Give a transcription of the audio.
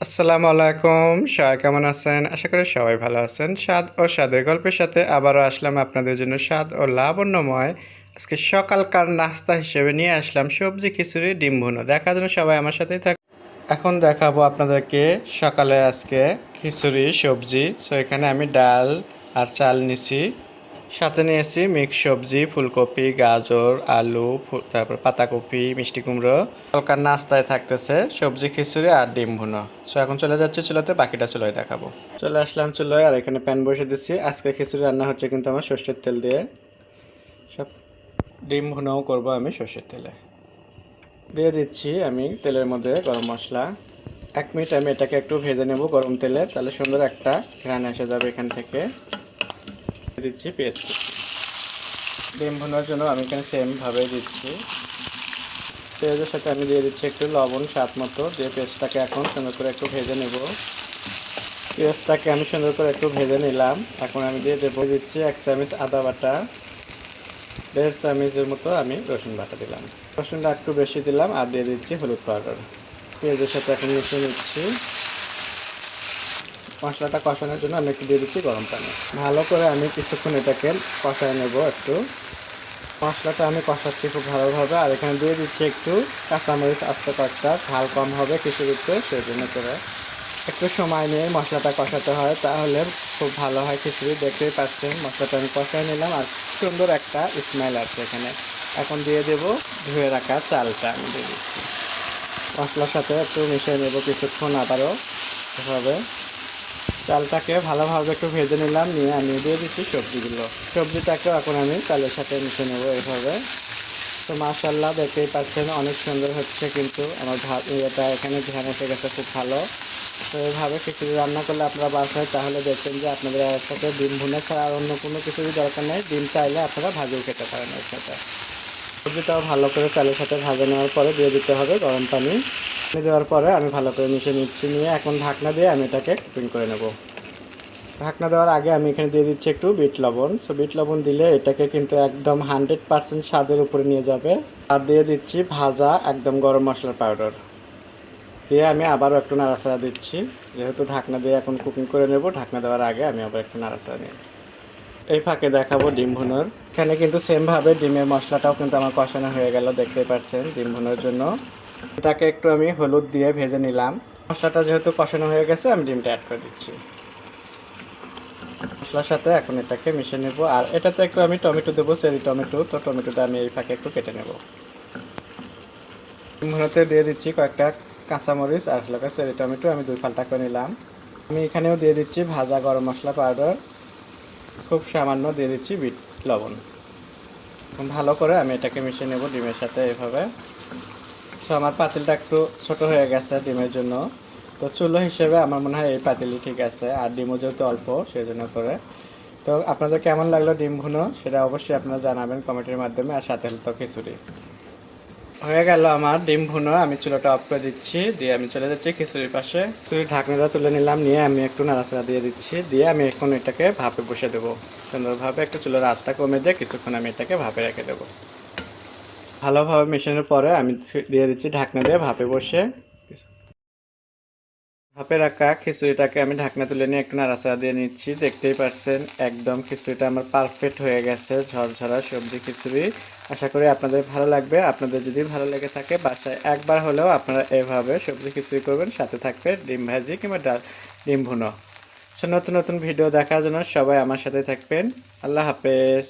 আসসালামু আলাইকুম। সবাই কেমন আছেন? আশা করি সবাই ভালো আছেন। স্বাদ ও স্বাদের গল্পের সাথে আবারও আসলাম আপনাদের জন্য স্বাদ ও লাবণ্যময় আজকে সকালকার নাস্তা হিসেবে নিয়ে আসলাম সবজি খিচুড়ি ডিম ভুনো। দেখার জন্য সবাই আমার সাথেই থাক। এখন দেখাবো আপনাদেরকে সকালে আজকে খিচুড়ি সবজি। সো এখানে আমি ডাল আর চাল নিছি। সাথে নিয়েছি মিক্স সবজি, ফুলকপি, গাজর, আলু, তারপর পাতাকপি, মিষ্টি কুমড়ো। হালকা নাস্তায় থাকতেছে সবজি খিচুড়ি আর ডিম ভুনো। সো এখন চলে যাচ্ছে চুলাতে, বাকিটা চুলায় দেখাবো। চলে আসলাম চুলায় আর এখানে প্যান বসে দিচ্ছি। আজকে খিচুড়ি রান্না হচ্ছে কিন্তু আমার সর্ষের তেল দিয়ে। সব ডিম ভুনাও করবো আমি সর্ষের তেলে। দিয়ে দিচ্ছি আমি তেলের মধ্যে গরম মশলা। 1 মিনিট আমি এটাকে একটু ভেজে নেব গরম তেলে, তাহলে সুন্দর একটা ঘ্রাণ এসে যাবে এখান থেকে। দিচ্ছি পেঁয়াজ। ডিম ভুনার জন্য আমি এখানে সেমভাবে দিচ্ছি। পেঁয়াজের সাথে আমি দিয়ে দিচ্ছি একটু লবণ স্বাদ মতো, দিয়ে পেঁয়াজটাকে এখন সুন্দর করে একটু ভেজে নেব। পেঁয়াজটাকে আমি সুন্দর করে একটু ভেজে নিলাম। এখন আমি দিচ্ছি 1 চামচ আদা বাটা, 1.5 চামচের মতো আমি রসুন বাটা দিলাম। রসুনটা একটু বেশি দিলাম আর দিয়ে দিচ্ছি হলুদ পাউডার। পেঁয়াজের সাথে এখন মিশিয়ে নিচ্ছি। মশলাটা কষানোর জন্য আমি একটু দিয়ে দিচ্ছি গরম পানি। ভালো করে আমি কিছুক্ষণ এটাকে কষায় নেব একটু। মশলাটা আমি কষাচ্ছি খুব ভালোভাবে, আর এখানে দিয়ে দিচ্ছি একটু কাঁচামরিচ আস্ত কয়েকটা, ঝাল কম হবে খিচুড়িতে, সেই জন্য করে একটু সময় নিয়ে মশলাটা কষাতে হয়, তাহলে খুব ভালো হয় খিচুড়ি। দেখতেই পাচ্ছেন মশলাটা আমি কষায় নিলাম আর সুন্দর একটা স্মেল আছে এখানে। এখন দিয়ে দেব ধুয়ে রাখা চালটা, আমি দিয়ে দিচ্ছি মশলার সাথে একটু মিশিয়ে নেব কিছুক্ষণ আবারও এভাবে। চালটাকে ভালোভাবে একটু ভেজে নিলাম, নিয়ে আমি দিয়ে দিচ্ছি সবজিগুলো। সবজিটাকেও এখন আমি চালের সাথে মিশিয়ে নেবো এইভাবে। তো মাশাআল্লাহ দেখতেই পাচ্ছেন অনেক সুন্দর হচ্ছে, কিন্তু আমার এটা এখানে ধ্যান এসে গেছে খুব ভালো। তো এইভাবে খিচুড়ি রান্না করলে আপনারা বাসায়, তাহলে দেখবেন যে আপনাদের এর সাথে ডিম ভুনা ছাড়া আর অন্য কোনো কিছুরই দরকার নেই। ডিম চাইলে আপনারা ভাজিও খেতে পারেন এর সাথে। সবজিটাও ভালো করে চালের সাথে ভাজা নেওয়ার পরে দিয়ে দিতে হবে গরম পানি। দেওয়ার পরে আমি ভালো করে মিশিয়ে নিচ্ছি, নিয়ে এখন ঢাকনা দিয়ে আমি এটাকে কুকিং করে নেব। ঢাকনা দেওয়ার আগে আমি এখানে দিয়ে দিচ্ছি একটু বিট লবণ। সো বিট লবণ দিলে এটাকে কিন্তু একদম 100% স্বাদের উপরে নিয়ে যাবে। আর দিয়ে দিচ্ছি ভাজা একদম গরম মশলার পাউডার, দিয়ে আমি আবারও একটু নাড়াচাড়া দিচ্ছি। যেহেতু ঢাকনা দিয়ে এখন কুকিং করে নেব, ঢাকনা দেওয়ার আগে আমি আবার একটু নাড়াচাড়া নিই। এই ফাঁকে দেখাবো ডিম ভুনার। এখানে কিন্তু সেমভাবে ডিমের মশলাটাও কিন্তু আমার কষানো হয়ে গেল, দেখতেই পাচ্ছেন। ডিম ভুনার জন্য এটাকে একটু আমি হলুদ দিয়ে ভেজে নিলাম। মশলাটা যেহেতু কষানো হয়ে গেছে, আমি ডিমটা অ্যাড করে দিচ্ছি মশলার সাথে। এখন এটাকে মিশিয়ে নেব, আর এটাতে একটু আমি টমেটো দেবো, চেরি টমেটো। তো টমেটোটা আমি এই ফাঁকে একটু কেটে নেব। ভুনাতে দিয়ে দিচ্ছি কয়েকটা কাঁচামরিচ আর হালকা চেরি টমেটো, আমি 2 ফালটা করে নিলাম। আমি এখানেও দিয়ে দিচ্ছি ভাজা গরম মশলা পাউডার, খুব সামান্য দিয়ে দিচ্ছি বিট লবণ। ভালো করে আমি এটাকে মিশিয়ে নেব ডিমের সাথে এভাবে। সো আমার পাতিলটা একটু ছোট হয়ে গেছে ডিমের জন্য, তো চুলো হিসেবে আমার মনে হয় এই পাতিলই ঠিক আছে, আর ডিমও যেহেতু অল্প সেই জন্য করে। তো আপনাদের কেমন লাগলো ডিম ভুনো সেটা অবশ্যই আপনারা জানাবেন কমেন্টের মাধ্যমে, আর সাথে তো খিচুড়ি হয়ে গেল আমার ডিম ভুনো। আমি চুলাটা অফ করে দিচ্ছি, দিয়ে আমি চলে যাচ্ছি খিচুড়ির পাশে। খিচুড়ির ঢাকনাটা তুলে নিলাম, নিয়ে আমি একটু নাড়াচাড়া দিয়ে দিচ্ছি, দিয়ে আমি এখন এটাকে ভাপে বসে দেবো সুন্দরভাবে। একটু চুলার আঁচটা কমে দিয়ে কিছুক্ষণ আমি এটাকে ভাপে রেখে দেবো। ভালোভাবে মেশানোর পরে আমি দিয়ে দিচ্ছি ঢাকনা দিয়ে ভাপে বসে। ভাপে রাখা খিচুড়িটাকে আমি ঢাকনা তুলে নিয়ে একটু নাড়াচাড়া দিয়ে নিচ্ছি। দেখতেই পাচ্ছেন একদম খিচুড়িটা আমার পারফেক্ট হয়ে গেছে, ঝরঝরা সবজি খিচুড়ি। আশা করি আপনাদের ভালো লাগবে। আপনাদের যদি ভালো লেগে থাকে বাসায় একবার হলেও আপনারা এভাবে সবজি খিচুড়ি করবেন, সাথে থাকবে ডিম ভাজি কিংবা ডিম ভুনো। সো নতুন নতুন ভিডিও দেখার জন্য সবাই আমার সাথে থাকবেন। আল্লাহ হাফেজ।